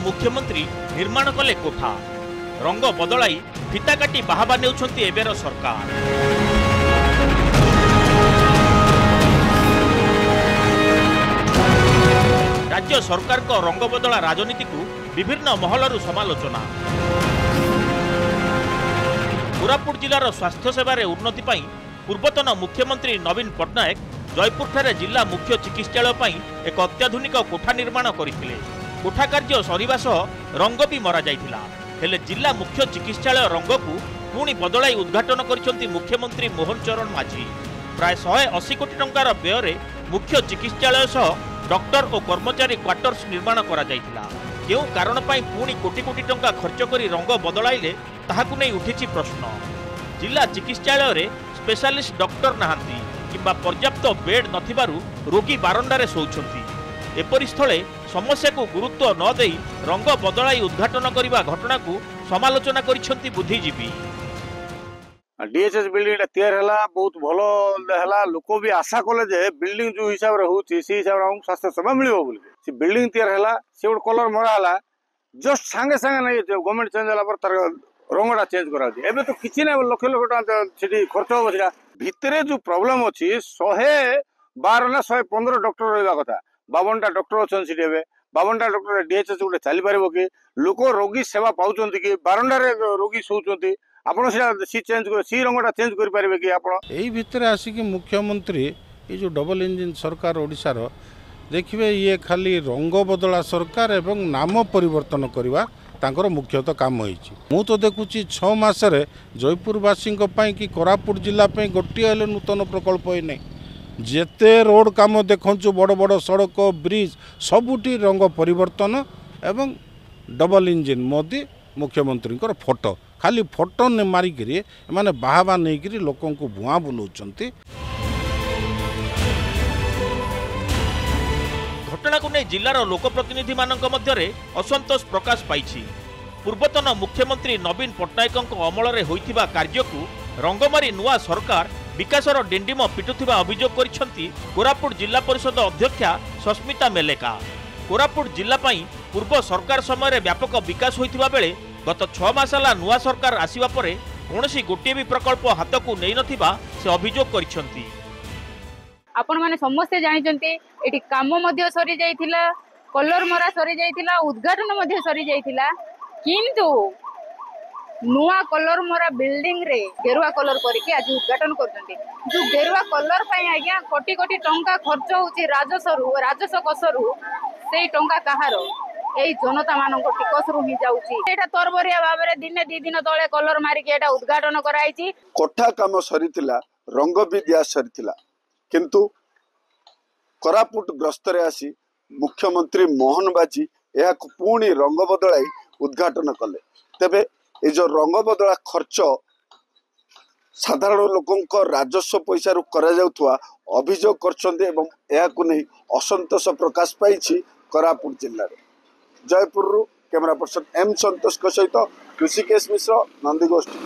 मुख्यमंत्री निर्माण कले कोठा रंग बदलाई फिता काटी बाहाबा नेउछंती एबेर सरकार। राज्य सरकार को रंग बदला राजनीति को विभिन्न महलरू समालोचना। कोरापुट जिलार स्वास्थ्य सेवार उन्नति पाई पूर्वतन मुख्यमंत्री नवीन पट्टनायक जयपुर ठारे जिला मुख्य चिकित्सालय पाई एक अत्याधुनिक कोठा निर्माण करथिले। कोठा कार्य सरीबा सह रंग भी मरा जाइथिला। हेले जिला मुख्य चिकित्सालय रंग को पुणी बदलाई उद्घाटन करिसंती मुख्यमंत्री मोहन चरण माझी। प्राय 180 कोटी टंकार व्यय मुख्य चिकित्सालय सह डॉक्टर और कर्मचारी क्वार्टर्स निर्माण करा जाइथिला। केउ कारण पाई पुणी कोटी कोटी टंका खर्च करी रंग बदलाइले ताहाकु नै उठिछि प्रश्न। जिला चिकित्सालय रे स्पेशलिस्ट डॉक्टर नाहांती किंबा पर्याप्त बेड नथिबारु रोगी बारंडारे शोउछंती। एपरि स्थले समस्या को गुरुत्व न देई रंग बदलाई उद्घाटन करिबा घटना को समालोचना करिसंती बुद्धिजीवी। डीएचएस बिल्डिंग तैयार है बहुत भलो है। लोक भी आशा कले जे बिल्डिंग जो हिसाब रे होची सी हिसाब रे हमको स्वास्थ्य सेवा मिलिबो बोली से बिल्डिंग तैयार है से गोटे कलर मरा है जस्ट सांगे सांगे नहीं गवर्नमेंट चेंज होला पर तार रंगटा चेंज करा दी। एबे तो किछि ना लक्ष लक्ष टका सेठी खर्च हो बसिरा भितरे जो प्रॉब्लम अछि 112 ना 115 डॉक्टर रहबा कथा 52टा डॉक्टर अछन सेठी। एबे 52टा डॉक्टर डीएचएस गोटे चली पारिबो कि लोक रोगी सेवा पाउचंती कि बारंडारे रोगी सोउचंती आपण सी चेंज सी रंगटा चेंज कर पारे कि आपण एही भितर आसिक मुख्यमंत्री ये जो डबल इंजिन सरकार ओडिशार देखिए ये खाली रंग बदला सरकार एवं नाम परिवर्तन करवा तांकर मुख्यतः काम होइछि। मु तो देखुची 6 मासरे जयपुरवासी कि कोरापुट जिला गोटे हेले नूतन प्रकल्प ही नहीं। जेते रोड काम देखु बड़ बड़ सड़क ब्रिज सबुठी रंग परिवर्तन एवं डबल इंजिन मोदी मुख्यमंत्री फोटो खाली फोटो ने मारिकी माने बाहाबा नहीं लोकों को भुआ बुलाउछंती। घटना को नहीं जिलार लोकप्रतिनिधि मानक मध्यरे असंतोष प्रकाश पाइछि। पूर्वतन मुख्यमंत्री नवीन पट्टनायक अमल रे होइथिबा कार्य को रंगमारी नुआ सरकार विकासर डेंडिम पिटुथिबा अभियोग करिसंती कोरापुट जिला परिषद अध्यक्षा सस्मिता मेलेका। कोरापुट जिला पई पूर्व सरकार समय व्यापक विकास होइथिबा बेले गत 6 मास होला नुआ सरकार आसीबा परे कोनोसी गोटे भी प्रकल्प हाथ को नै नथिबा से अभियोग करिसंती। आपण माने समस्त जानिचंती एठी काम मध्ये सरी जाइथिला कलर मरा सरी जाइथिला उद्घाटन मध्ये सरी जाइथिला किंतु नुआ कलर मरा बिल्डिंग रे गेरुआ कलर करके आज उद्घाटन करचंती। जो गेरुआ कलर पई आज्ञा कोटी कोटी टंका खर्च होची राजस्व कोषरु सेई टंका कहारो एई जनता मानक टिकस रु ही जाउची। एटा तरबरिया भाबरे दिने 2 दिन तळे कलर मारी के एटा उद्घाटन कराइची। कोठा काम सरीतिला रंग भी दिया सरीतिला किंतु कोरापुट ग्रस्तरे आसी मुख्यमंत्री मोहन बाजी यह पुणी रंग बदलाई उद्घाटन कले। तेबे ए जो रंग बदला खर्च साधारण लोकों राजस्व पैसा रु करा जाउथुआ अभियोग करछन्ते एवं यह को नहीं असंतोष प्रकाश पाइछि कोरापुट जिल्ला रे। जयपुर कैमरा पर्सन एम संतोष सहित ऋषिकेश मिश्र नंदीगोष्ठी।